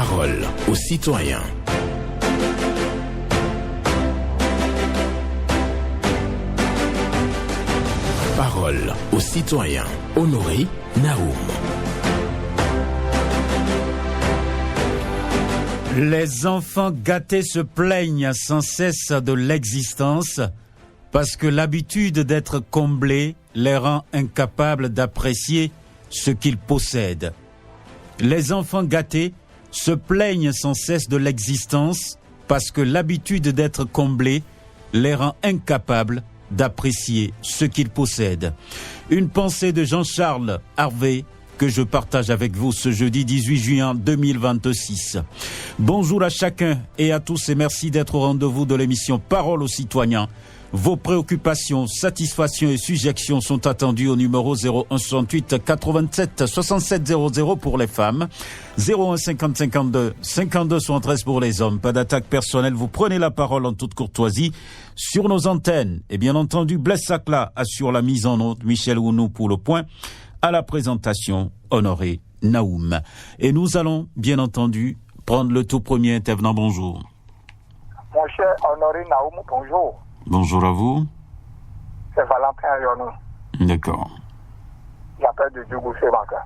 Parole aux citoyens. Parole aux citoyens. Honoré Naoum. Les enfants gâtés se plaignent sans cesse de l'existence parce que l'habitude d'être comblés les rend incapables d'apprécier ce qu'ils possèdent. Les enfants gâtés se plaignent sans cesse de l'existence parce que l'habitude d'être comblés les rend incapables d'apprécier ce qu'ils possèdent. Une pensée de Jean-Charles Harvey que je partage avec vous ce jeudi 18 juin 2026. Bonjour à chacun et à tous et merci d'être au rendez-vous de l'émission Parole aux citoyens. Vos préoccupations, satisfactions et suggestions sont attendues au numéro 0168 87 67 00 pour les femmes, 01 50 52 52 73 pour les hommes. Pas d'attaque personnelle, vous prenez la parole en toute courtoisie sur nos antennes. Et bien entendu, Blaise Sacla assure la mise en onde, Michel Ounou pour le point, à la présentation, Honoré Naoum. Et nous allons, bien entendu, prendre le tout premier intervenant. Bonjour. Mon cher Honoré Naoum, bonjour. Bonjour à vous. C'est Valentin Yonou. D'accord. J'appelle de Djougou-Semaka.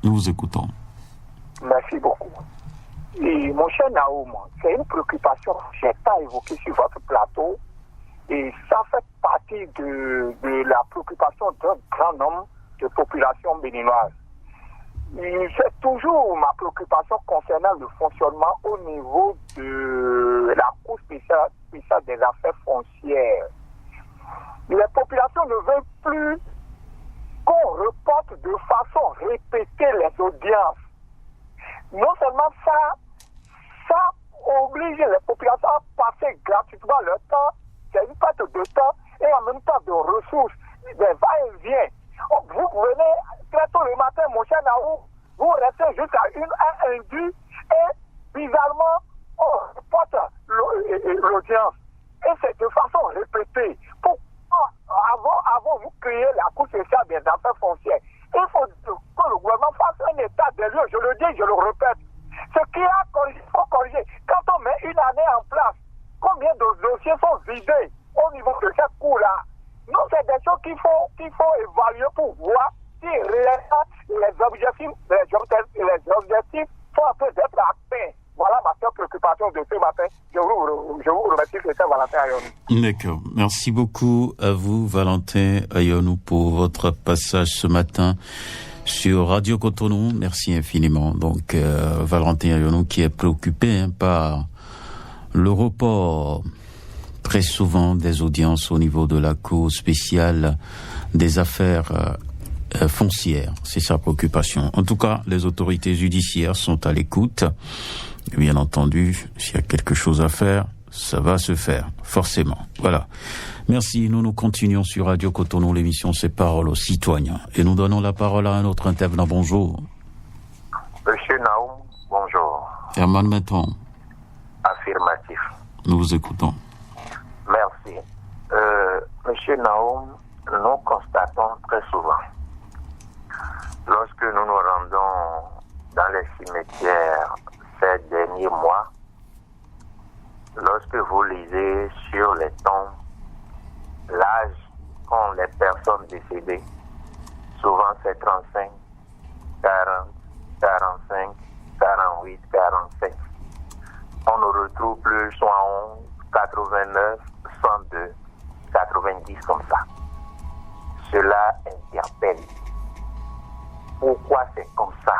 Nous vous écoutons. Merci beaucoup. Et mon cher Naoum, c'est une préoccupation que j'ai pas évoquée sur votre plateau et ça fait partie de la préoccupation d'un grand nombre de population béninoise. C'est toujours ma préoccupation concernant le fonctionnement au niveau de la Cour spéciale des affaires foncières. Les populations ne veulent plus qu'on reporte de façon répétée les audiences. Non seulement ça oblige les populations à passer gratuitement leur temps, c'est une perte de temps et en même temps de ressources, des va-et-vient. Vous venez très tôt le matin, mon cher Naou, vous restez jusqu'à un indu et bizarrement, on reporte l'audience. Et c'est de façon répétée. Pourquoi avant vous créez la Cour spéciale des affaires foncières? Il faut que le gouvernement fasse un état des lieux, je le dis, je le répète. Ce qui a corrigé, il faut corriger. Quand on met une année en place, combien de dossiers sont vidés au niveau de cette cour-là? Non, c'est des choses qu'il faut évaluer pour voir si réellement les objectifs sont en train d'être atteints. Voilà ma seule préoccupation de ce matin. Je vous remercie, c'est Valentin Ayonou. D'accord. Merci beaucoup à vous, Valentin Ayonou, pour votre passage ce matin sur Radio Cotonou. Merci infiniment. Donc, Valentin Ayonou qui est préoccupé par le report très souvent des audiences au niveau de la Cour spéciale des affaires foncières. C'est sa préoccupation. En tout cas, les autorités judiciaires sont à l'écoute. Bien entendu, s'il y a quelque chose à faire, ça va se faire, forcément. Voilà. Merci. Nous continuons sur Radio Cotonou. L'émission C'est Parole aux citoyens. Et nous donnons la parole à un autre intervenant. Bonjour. Monsieur Naoum, bonjour. Herman Menton. Affirmatif. Nous vous écoutons. Merci. Monsieur Naoum, nous constatons très souvent, lorsque nous nous rendons dans les cimetières ces derniers mois, lorsque vous lisez sur les tombes l'âge qu'ont les personnes décédées, souvent c'est 35, 40, 45, 48, 47. On ne retrouve plus 111, 89, 102, 90 comme ça. Cela interpelle. Pourquoi c'est comme ça?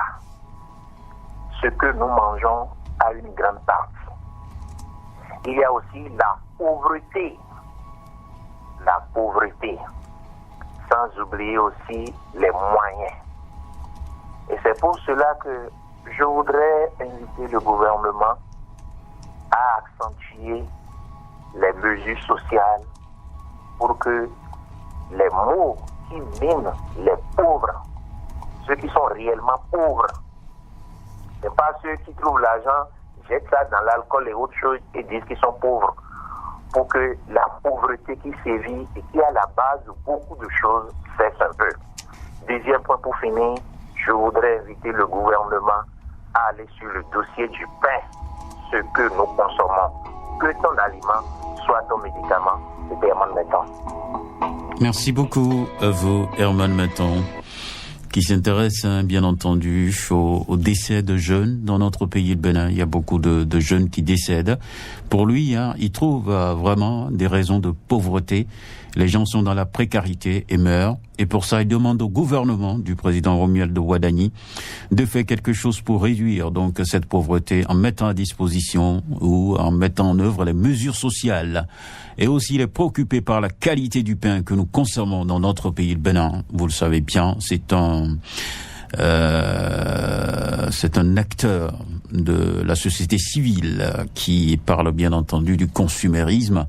Ce que nous mangeons a une grande partie. Il y a aussi la pauvreté. La pauvreté. Sans oublier aussi les moyens. Et c'est pour cela que je voudrais inviter le gouvernement à accentuer les mesures sociales pour que les maux qui minent les pauvres, ceux qui sont réellement pauvres, et pas ceux qui trouvent l'argent, jettent ça dans l'alcool et autres choses et disent qu'ils sont pauvres. Pour que la pauvreté qui sévit et qui est à la base de beaucoup de choses cesse un peu. Deuxième point pour finir, je voudrais inviter le gouvernement à aller sur le dossier du pain, ce que nous consommons, que ton aliment soit ton médicament. C'était Herman Menton. Merci beaucoup à vous, Herman Menton, qui s'intéresse bien entendu au décès de jeunes dans notre pays, le Bénin. Il y a beaucoup de jeunes qui décèdent. Pour lui, il trouve vraiment des raisons de pauvreté. Les gens sont dans la précarité et meurent. Et pour ça, il demande au gouvernement du président Romuald Wadani de faire quelque chose pour réduire donc cette pauvreté en mettant à disposition ou en mettant en œuvre les mesures sociales. Et aussi, il est préoccupé par la qualité du pain que nous consommons dans notre pays, le Bénin. Vous le savez bien, c'est un acteur de la société civile qui parle bien entendu du consumérisme.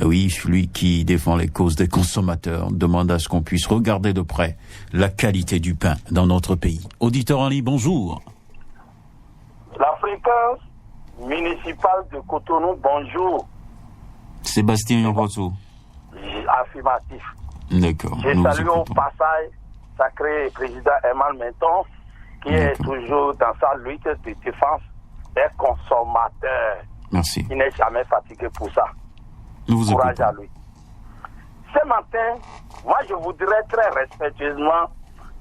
Oui, celui qui défend les causes des consommateurs demande à ce qu'on puisse regarder de près la qualité du pain dans notre pays. Auditeur en ligne, bonjour. La fréquence municipale de Cotonou, bonjour. Sébastien Yorosso. Affirmatif. D'accord. Je salue au passage sacré président Herman Menton, qui est toujours dans sa lutte de défense des consommateurs. Merci. Il n'est jamais fatigué pour ça. Nous vous Courage écoutons. à lui. Ce matin, moi je voudrais très respectueusement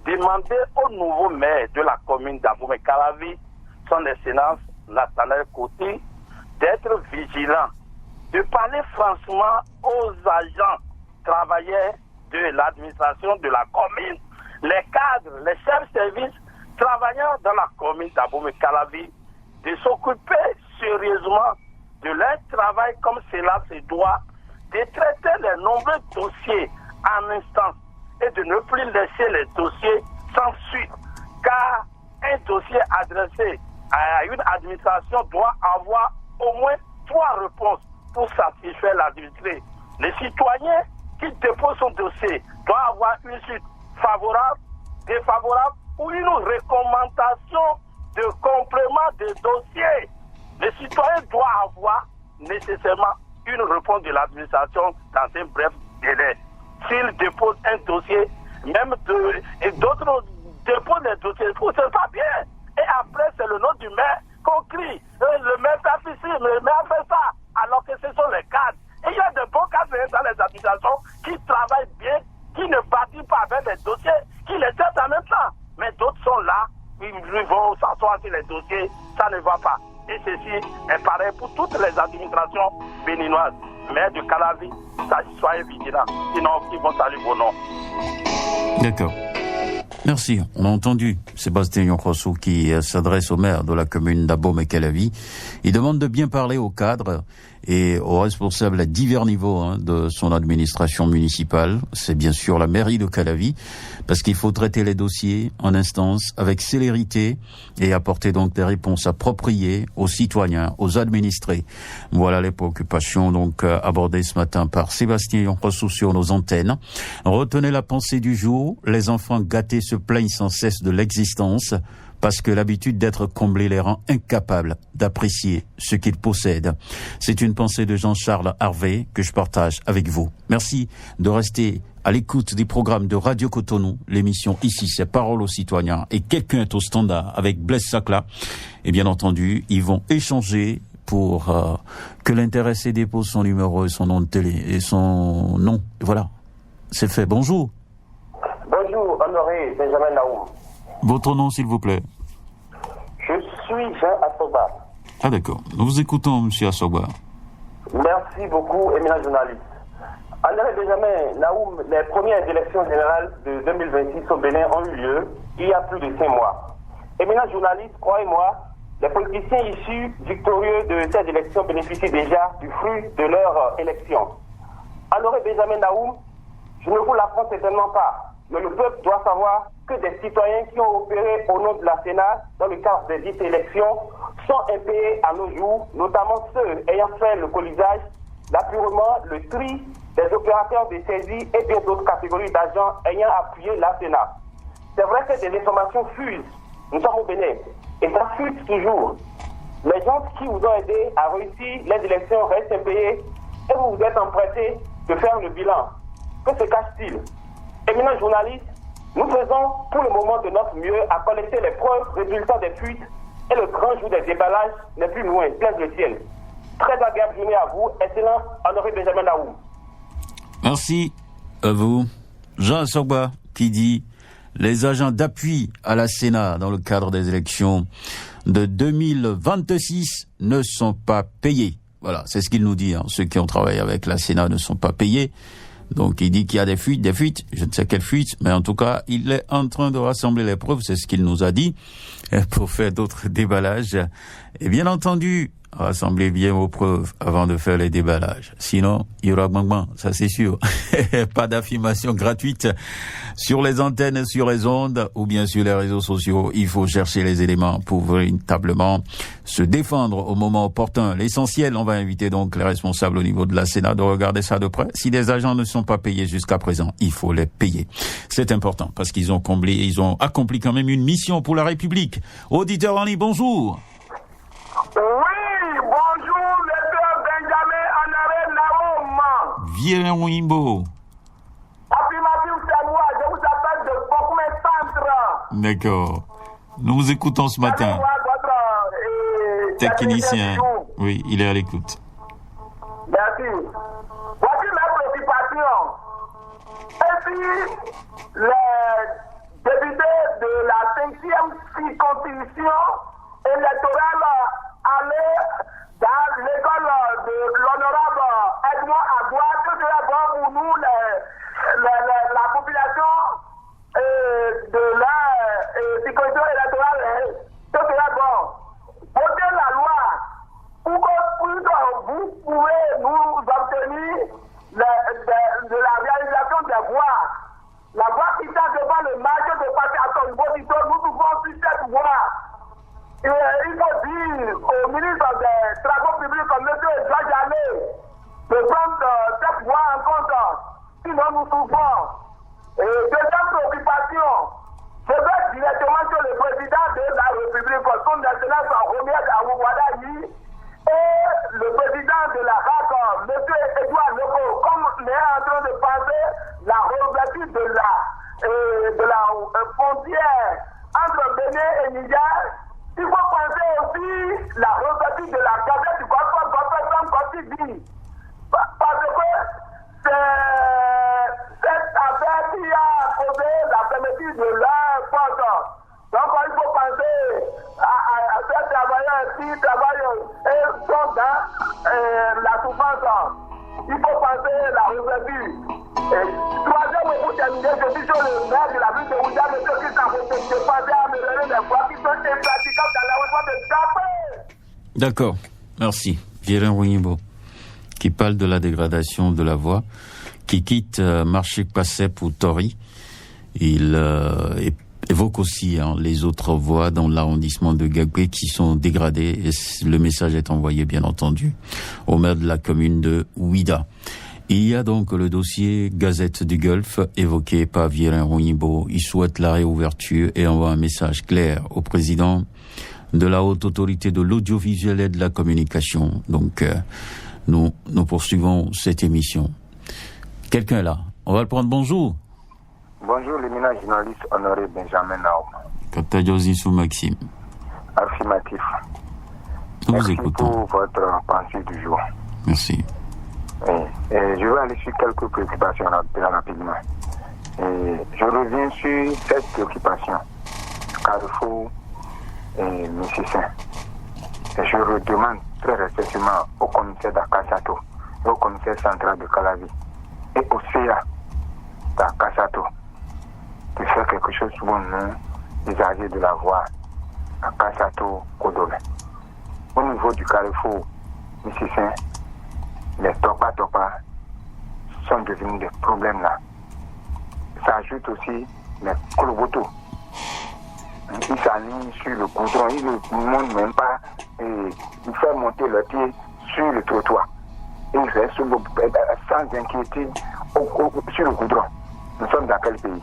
demander au nouveau maire de la commune d'Abomey-Calavi, son excellence Nathanaël Koti, d'être vigilant, de parler franchement aux agents, travailleurs de l'administration de la commune, les cadres, les chefs de service, travailleurs dans la commune d'Abomey-Calavi, de s'occuper sérieusement de leur travail comme cela se doit, de traiter les nombreux dossiers en instance et de ne plus laisser les dossiers sans suite, car un dossier adressé à une administration doit avoir au moins 3 réponses pour satisfaire l'administré. Les citoyens qui déposent son dossier doivent avoir une suite favorable, défavorable ou une recommandation de complément de dossier. Les citoyens doivent avoir nécessairement une réponse de l'administration dans un bref délai. S'ils déposent un dossier, et d'autres déposent les dossiers, c'est pas bien. Et après, c'est le nom du maire qu'on crie. Le maire fait ici, le maire fait ça. Alors que ce sont les cadres. Et il y a de bons cadres dans les administrations qui travaillent bien, qui ne bâtissent pas avec les dossiers, qui les traitent en même temps. Mais d'autres sont là, ils vont s'asseoir sur les dossiers, ça ne va pas. Et ceci est pareil pour toutes les administrations béninoises. Maire de Calavi, soyez vigilants, sinon ils vont saluer vos noms. D'accord. Merci. On a entendu Sébastien Yorosso qui s'adresse au maire de la commune d'Abomey-Calavi. Il demande de bien parler aux cadres et aux responsables à divers niveaux de son administration municipale. C'est bien sûr la mairie de Calavi, parce qu'il faut traiter les dossiers en instance avec célérité et apporter donc des réponses appropriées aux citoyens, aux administrés. Voilà les préoccupations donc abordées ce matin par Sébastien Yorosso sur nos antennes. Retenez la pensée du jour. Les enfants gâtés se plaignent sans cesse de l'existence, parce que l'habitude d'être comblé les rend incapables d'apprécier ce qu'ils possèdent. C'est une pensée de Jean-Charles Harvey que je partage avec vous. Merci de rester à l'écoute des programmes de Radio Cotonou. L'émission ici, c'est Parole aux citoyens. Et quelqu'un est au standard avec Blaise Sacla. Et bien entendu, ils vont échanger pour que l'intéressé dépose son numéro et son nom de télé et son nom. Voilà, c'est fait. Bonjour. Bonjour, honoré Benjamin Naoum. Votre nom, s'il vous plaît. Je suis Jean Assoba. Ah d'accord. Nous vous écoutons, monsieur Assoba. Merci beaucoup, éminent journaliste. Honoré Benjamin Naoum, les premières élections générales de 2026 au Bénin ont eu lieu il y a plus de 5 mois. Éminent journaliste, croyez-moi, les politiciens issus victorieux de ces élections bénéficient déjà du fruit de leur élection. Honoré Benjamin Naoum, je ne vous l'apprends certainement pas, mais le peuple doit savoir que des citoyens qui ont opéré au nom de la Sénat dans le cadre des dites élections sont impayés à nos jours, notamment ceux ayant fait le colisage, l'appurement, le tri des opérateurs de saisie et bien d'autres catégories d'agents ayant appuyé la Sénat. C'est vrai que des informations fusent. Nous sommes au Bénin et ça fuse toujours. Les gens qui vous ont aidé à réussir les élections restent impayés et vous vous êtes empressés de faire le bilan. Que se cache-t-il? Éminent journaliste, nous faisons pour le moment de notre mieux à collecter les preuves résultant des fuites et le grand jour des déballages n'est plus loin, plaise le ciel. Très agréable journée à vous, excellent Honoré Benjamin Naou. Merci à vous. Jean Sogba qui dit les agents d'appui à la Sénat dans le cadre des élections de 2026 ne sont pas payés. Voilà, c'est ce qu'il nous dit. Ceux qui ont travaillé avec la Sénat ne sont pas payés. Donc il dit qu'il y a des fuites, je ne sais quelles fuites, mais en tout cas, il est en train de rassembler les preuves, c'est ce qu'il nous a dit, pour faire d'autres déballages. Et bien entendu, rassembler bien vos preuves avant de faire les déballages. Sinon, il y aura bang, ça c'est sûr. Pas d'affirmation gratuite sur les antennes, sur les ondes ou bien sur les réseaux sociaux. Il faut chercher les éléments pour véritablement se défendre au moment opportun. L'essentiel, on va inviter donc les responsables au niveau de la Sénat de regarder ça de près. Si des agents ne sont pas payés jusqu'à présent, il faut les payer. C'est important parce qu'ils ont accompli quand même une mission pour la République. Auditeur en ligne, bonjour. Oui, bonjour, le Benjamin Honoré Naoum. Viens Wimbo. Affirmatif, c'est moi, je vous appelle de Bokoué Centre. D'accord. Nous vous écoutons ce matin. Technicien. Oui, il est à l'écoute. Merci. Voici ma préoccupation. Ainsi, les députés de la 5e circonscription électorale allaient dans l'école de l'honorable Edmond Agua, que serait bon pour nous, la population de la circonscription électorale, que serait bon. Votez la loi pour que vous pouvez nous obtenir de la réalisation des voies. La voie qui tient devant le marché de passer à son niveau, nous pouvons sur cette voie. Et il faut dire au ministre des Travaux publics, comme M. Georges Allais, de prendre cette voie en compte. Sinon, nous souffrons. Et deuxième préoccupation, je vais directement sur le président de la République, son excellence Romuald Awouadayi, et le président de la RAC, M. Edouard Lobo, comme on est en train de penser la réouverture de la frontière entre Bénin et Niger. Il faut penser aussi la réouverture de la gazette du Gospel dit. Parce que c'est cette affaire qui a causé la fermeture de leur porte. Donc il faut penser à ces travailleurs qui travaillent et sont dans la souffrance. Il faut penser à la réouverture. Troisième, pour terminer, je suis sur le maire de la ville de Ouida, M. Christian Rousseau, de penser à améliorer les voies qui sont impraticables dans l'arrondissement de Djapé. D'accord, merci. Viren Wimbo, qui parle de la dégradation de la voie, qui quitte Marché Passé pour Tori. Il évoque aussi les autres voies dans l'arrondissement de Gagwe qui sont dégradées. Et le message est envoyé, bien entendu, au maire de la commune de Ouida. Il y a donc le dossier Gazette du Golfe évoqué par Viren Wimbo. Il souhaite la réouverture et envoie un message clair au président de la haute autorité de l'audiovisuel et de la communication. Donc, nous poursuivons cette émission. Quelqu'un est là. On va le prendre. Bonjour. Bonjour, l'éminent journaliste Honoré Benjamin Naoum. Katajosi sous Maxime. Affirmatif. Nous vous écoutons. Merci pour votre pensée du jour. Merci. Je vais aller sur quelques préoccupations rapidement. Je reviens sur cette préoccupation. Carrefour et Mississin. Je redemande très respectueusement au commissaire d'Akasato et au commissaire central de Calavi et au CA d'Akasato de faire quelque chose pour nous, les âgés de la voie Akasato-Kodome. Au niveau du carrefour Mississin, les topa sont devenus des problèmes là. Ça ajoute aussi les colobotos. Ils s'alignent sur le goudron, ils ne montent même pas, ils font monter le pied sur le trottoir. Et ils restent sans inquiétude sur le goudron. Nous sommes dans quel pays?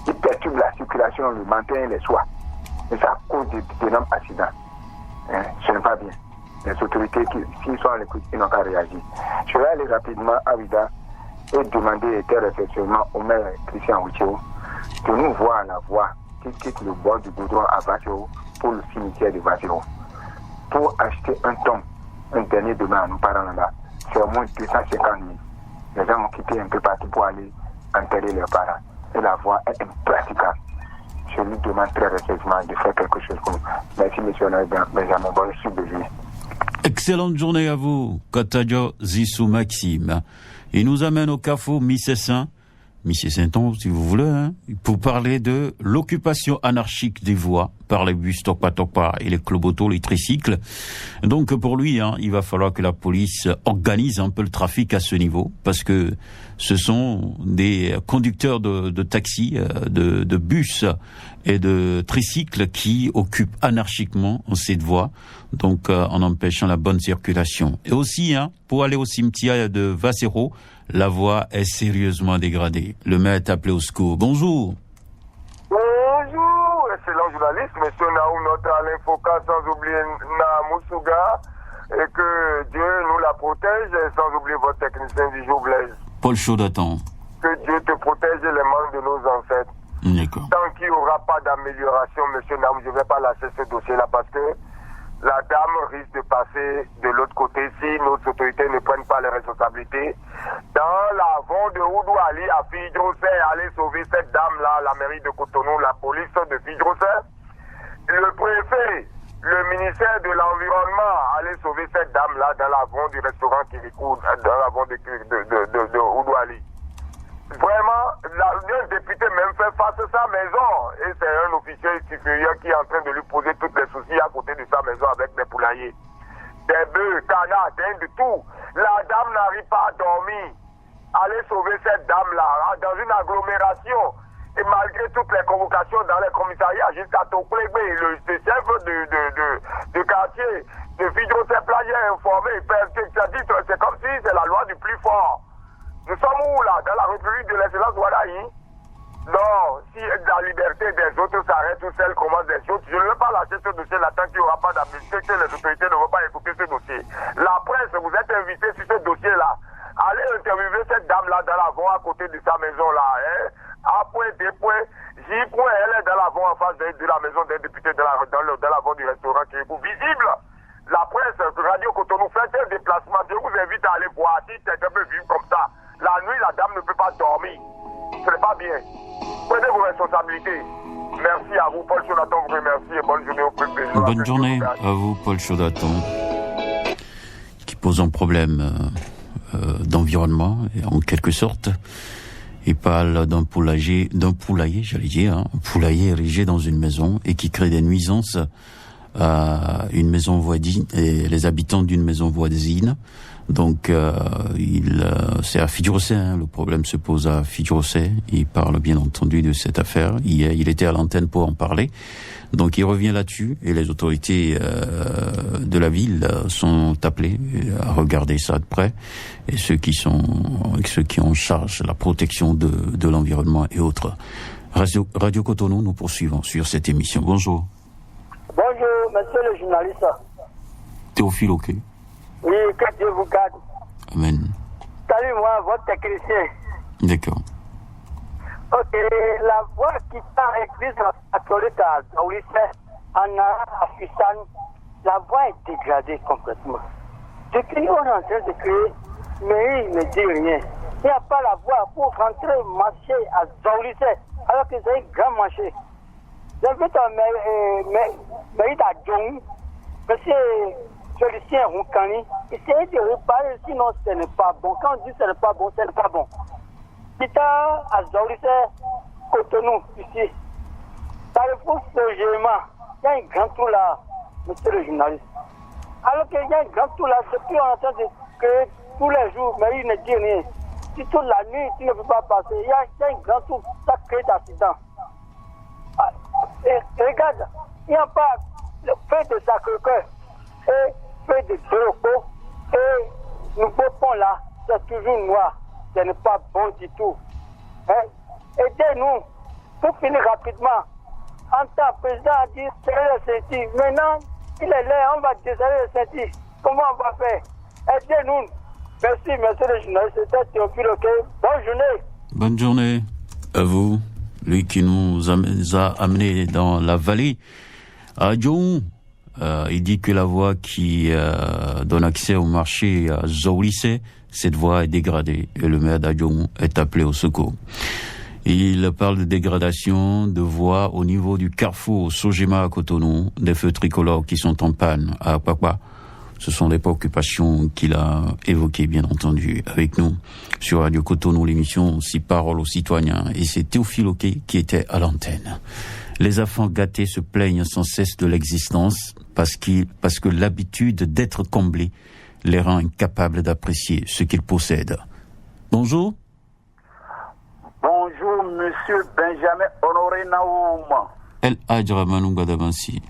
Ils perturbent la circulation le matin et les soirs. Et ça cause d'énormes accidents. Ce n'est pas bien. Les autorités qui sont à l'écoute, ils n'ont pas réagi. Je vais aller rapidement à Ouida et demander très respectueusement au maire Christian Ouchéo de nous voir la voie qui quitte le bord du goudron à Vachero pour le cimetière de Vachero. Pour acheter un tombe, un dernier demain à nos parents là, c'est au moins 250 000. Les gens ont quitté un peu partout pour aller enterrer leurs parents. Et la voie est impraticable. Je lui demande très respectueusement de faire quelque chose pour nous. Merci, monsieur Benjamin. Bonne suite de vie. Excellente journée à vous, Katadio Zissou Maxime. Il nous amène au Carrefour Missessin, si vous voulez, hein, pour parler de l'occupation anarchique des voies par les bus Tokpa et les clubautos, les tricycles. Donc pour lui, hein, il va falloir que la police organise un peu le trafic à ce niveau, parce que ce sont des conducteurs de taxis, de bus et de tricycles qui occupent anarchiquement cette voie, donc en empêchant la bonne circulation. Et aussi, hein, pour aller au cimetière de Vacero, la voie est sérieusement dégradée. Le maire est appelé au secours. Bonjour. Bonjour, excellent journaliste, monsieur Naoum, notre Alain Foucault, sans oublier Namoussouga, et que Dieu nous la protège, sans oublier votre technicien du jour, Blaise. Paul Chaudatan. Que Dieu te protège les membres de nos ancêtres. D'accord. Tant qu'il n'y aura pas d'amélioration, monsieur Naoum, je ne vais pas lâcher ce dossier-là parce que la dame risque de passer de l'autre côté si nos autorités ne prennent pas les responsabilités. Dans l'avant de Oudouali à Fidjosé, aller sauver cette dame-là, la mairie de Cotonou, la police de Fidjosé, le préfet, le ministère de l'Environnement, aller sauver cette dame-là dans l'avant du restaurant Kirikou, dans l'avant de Oudouali. Vraiment, un député même fait face à sa maison et c'est un officier supérieur qui est en train de lui poser tous les soucis à côté de sa maison avec des poulaillers. Des bœufs, canards, de tout. La dame n'arrive pas à dormir. Allez sauver cette dame-là dans une agglomération. Et malgré toutes les convocations dans les commissariats jusqu'à Tokwegbe, le chef de quartier de Fidjosé Plage est informé. C'est comme si c'est la loi du plus fort. Nous sommes où là? Dans la République de l'excellence Wadaï? Non, si la liberté des autres s'arrête ou celle commence des choses, je ne veux pas lâcher ce dossier-là tant qu'il n'y aura pas d'amnistie, que les autorités ne vont pas écouter ce dossier. La presse, vous êtes invités sur ce dossier-là. Allez interviewer cette dame-là dans l'avant à côté de sa maison-là. Hein? A point, D point, J point, elle est dans l'avant en face de la maison des députés dans l'avant du restaurant qui est visible. La presse, Radio Cotonou, faites un déplacement. Je vous invite à aller voir si quelqu'un peut vivre comme ça. La nuit, la dame ne peut pas dormir. Ce n'est pas bien. Prenez vos responsabilités. Merci à vous, Paul Chaudatan. Vous remercie et bonne journée au peuple. Bonne journée à vous, Paul Chaudatan, qui pose un problème d'environnement, en quelque sorte. Il parle d'un poulailler, j'allais dire, hein, un poulailler érigé dans une maison et qui crée des nuisances à une maison voisine et les habitants d'une maison voisine. Donc, c'est à Fidjosé, hein, le problème se pose à Fidjosé. Il parle bien entendu de cette affaire. Il était à l'antenne pour en parler. Donc, il revient là-dessus et les autorités de la ville sont appelées à regarder ça de près. Et ceux qui ont en charge la protection de l'environnement et autres. Radio Cotonou, nous poursuivons sur cette émission. Bonjour. Bonjour, monsieur le journaliste. Théophile, ok. Oui, que Dieu vous garde. Amen. Salut, moi, votre technicien. D'accord. Ok, la voie qui part église catholique à Zaoulisse, à Fissan, la voie est dégradée complètement. Depuis on est en train de créer, mais il ne dit rien. Il n'y a pas la voie pour rentrer marcher à Zaoulisse, alors que c'est un grand marché. J'invite à Mérite à Djong, monsieur Félicien Roukani, essayez de réparer, sinon ce n'est pas bon. Quand on dit ce n'est pas bon, ce n'est pas bon. Pita à Zaoulisse, Cotonou, ici. Carrefour Sogema, il y a un grand trou là, monsieur le journaliste. Alors qu'il y a un grand trou là, depuis on est en train de créer tous les jours, mais il ne dit rien. Si toute la nuit, tu ne peux pas passer, il y a un grand trou, ça crée d'accident. Et regarde, il n'y a pas le feu de Sacré-Cœur et feu de Doropo et nouveau pont là, c'est toujours noir. Ce n'est pas bon du tout. Hein? Aidez-nous pour finir rapidement. En temps, le président a dit serrer le ceinture. Maintenant, il est là, on va desserrer le ceinture. Comment on va faire? Aidez-nous. Merci, monsieur le journaliste. C'était Théophile, ok? Bonne journée. Bonne journée à vous. lui qui nous a amenés dans la vallée. À Djoum, il dit que la voie qui donne accès au marché à Zaoulissé, cette voie est dégradée et le maire d'Adjoum est appelé au secours. Il parle de dégradation de voies au niveau du carrefour Sojema à Cotonou, des feux tricolores qui sont en panne à Apapa. Ce sont des préoccupations qu'il a évoquées, bien entendu, avec nous sur Radio Cotonou, l'émission 6 paroles aux citoyens. Et c'est Théophile Oké qui était à l'antenne. Les enfants gâtés se plaignent sans cesse de l'existence parce que l'habitude d'être comblés les rend incapables d'apprécier ce qu'ils possèdent. Bonjour. Bonjour, monsieur Benjamin Honoré Naoum. El Hadj Ramanou Gadabansi.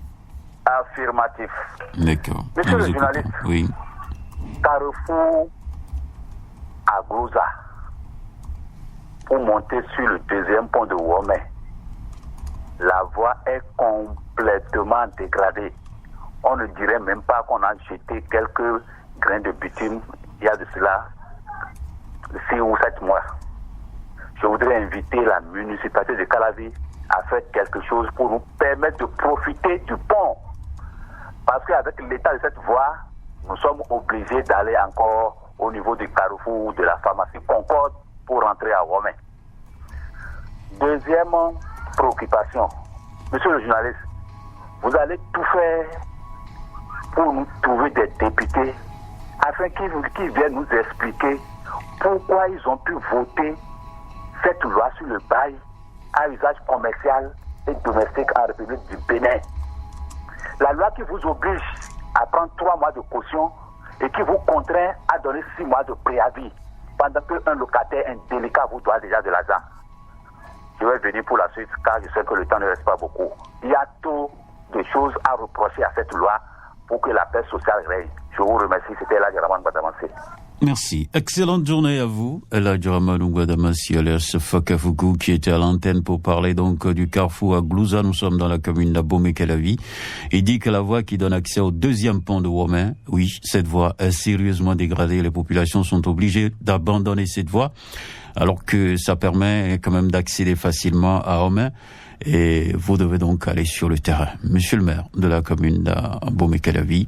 Affirmatif. D'accord. Monsieur le journaliste. Oui. Carrefour à Gouza pour monter sur le deuxième pont de Womé. La voie est complètement dégradée. On ne dirait même pas qu'on a jeté quelques grains de bitume il y a de cela 6 ou 7 mois. Je voudrais inviter la municipalité de Calavi à faire quelque chose pour nous permettre de profiter du pont. Parce qu'avec l'état de cette voie, nous sommes obligés d'aller encore au niveau du carrefour de la pharmacie Concorde pour rentrer à Womé. Deuxième préoccupation. Monsieur le journaliste, vous allez tout faire pour nous trouver des députés afin qu'ils viennent nous expliquer pourquoi ils ont pu voter cette loi sur le bail à usage commercial et domestique en République du Bénin. La loi qui vous oblige à prendre 3 mois de caution et qui vous contraint à donner 6 mois de préavis pendant qu'un locataire indélicat vous doit déjà de l'argent. Je vais venir pour la suite car je sais que le temps ne reste pas beaucoup. Il y a trop de choses à reprocher à cette loi pour que la paix sociale règne. Je vous remercie. C'était Eladji Ramanou Gbadamansi. Merci. Excellente journée à vous. Eladji Ramanou Gbadamansi, alias Fakafuku, qui était à l'antenne pour parler donc du carrefour à Glouza. Nous sommes dans la commune d'Abomey-Calavi. Il dit que la voie qui donne accès au deuxième pont de Womé, oui, cette voie est sérieusement dégradée. Les populations sont obligées d'abandonner cette voie, alors que ça permet quand même d'accéder facilement à Womé. Et vous devez donc aller sur le terrain. Monsieur le maire de la commune d'Abomey-Calavi,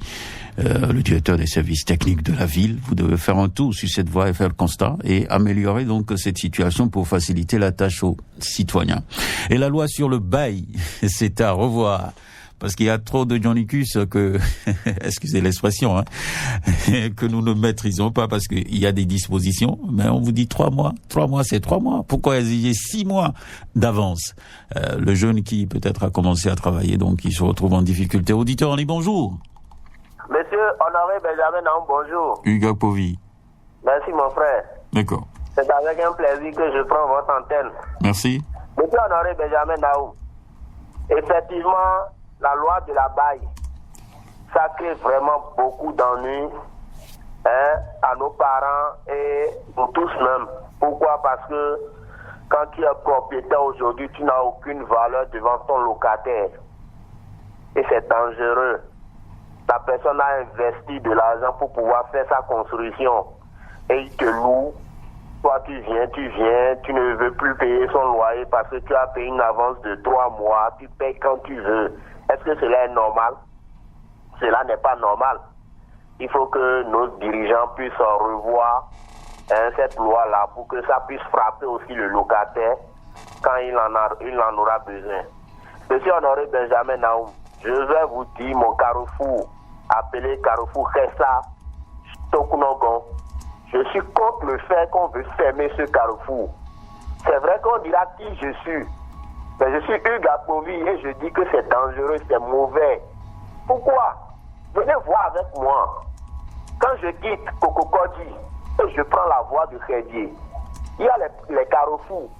le directeur des services techniques de la ville, vous devez faire un tour sur cette voie et faire le constat et améliorer donc cette situation pour faciliter la tâche aux citoyens. Et la loi sur le bail, c'est à revoir. Parce qu'il y a trop de Johnnycus que, excusez l'expression, hein, que nous ne maîtrisons pas parce qu'il y a des dispositions, mais on vous dit 3 mois. 3 mois, c'est 3 mois. Pourquoi exiger 6 mois d'avance? Le jeune qui peut-être a commencé à travailler, donc il se retrouve en difficulté. Auditeur, on dit bonjour. Monsieur Honoré Benjamin Naoum, bonjour. Hugues Povy. Merci mon frère. D'accord. C'est avec un plaisir que je prends votre antenne. Merci. Monsieur Honoré Benjamin Naoum, effectivement, la loi de la baille, ça crée vraiment beaucoup d'ennuis à nos parents et nous tous même. Pourquoi? Parce que quand tu es propriétaire aujourd'hui, tu n'as aucune valeur devant ton locataire. Et c'est dangereux. La personne a investi de l'argent pour pouvoir faire sa construction. Et il te loue. Toi, tu viens, tu ne veux plus payer son loyer parce que tu as payé une avance de 3 mois. Tu payes quand tu veux. Est-ce que cela est normal? Cela n'est pas normal. Il faut que nos dirigeants puissent revoir cette loi-là pour que ça puisse frapper aussi le locataire quand il en aura besoin. Monsieur Honoré Benjamin Naoum, je vais vous dire mon carrefour, appelé carrefour Kessa, Tokunogon. Je suis contre le fait qu'on veut fermer ce carrefour. C'est vrai qu'on dira qui je suis. Mais je suis Hugues Povy et je dis que c'est dangereux, c'est mauvais. Pourquoi? Venez voir avec moi. Quand je quitte Kokokodji et je prends la voie de Khedie, il y a les carrefours.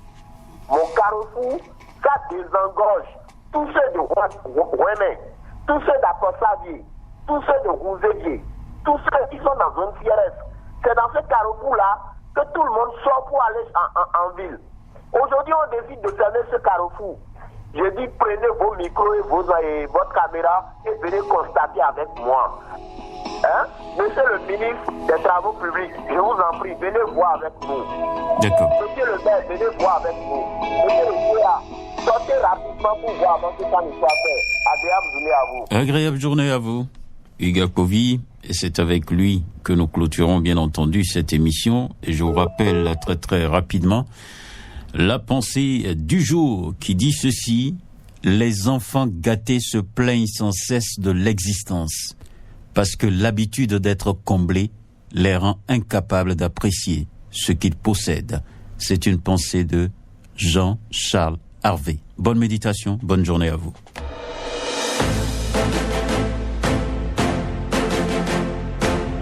Mon carrefour, ça désengorge tous ceux de Womé, tous ceux d'Aposavier, tous ceux de Rousévier, tous ceux qui sont dans zone CRS. C'est dans ce carrefour-là que tout le monde sort pour aller en ville. Aujourd'hui, on décide de fermer ce carrefour. Je dis, prenez vos micros et votre caméra et venez constater avec moi. Hein? Monsieur le ministre des Travaux publics, je vous en prie, venez voir avec nous. D'accord. Monsieur le maire, venez voir avec nous. Monsieur le GA, sortez rapidement pour voir avant que ça ne soit fait. Agréable journée à vous. Agréable journée à vous. Hugues Akovi, et c'est avec lui que nous clôturons bien entendu cette émission. Et je vous rappelle très très rapidement la pensée du jour qui dit ceci: les enfants gâtés se plaignent sans cesse de l'existence, parce que l'habitude d'être comblés les rend incapables d'apprécier ce qu'ils possèdent. C'est une pensée de Jean-Charles Harvey. Bonne méditation, bonne journée à vous.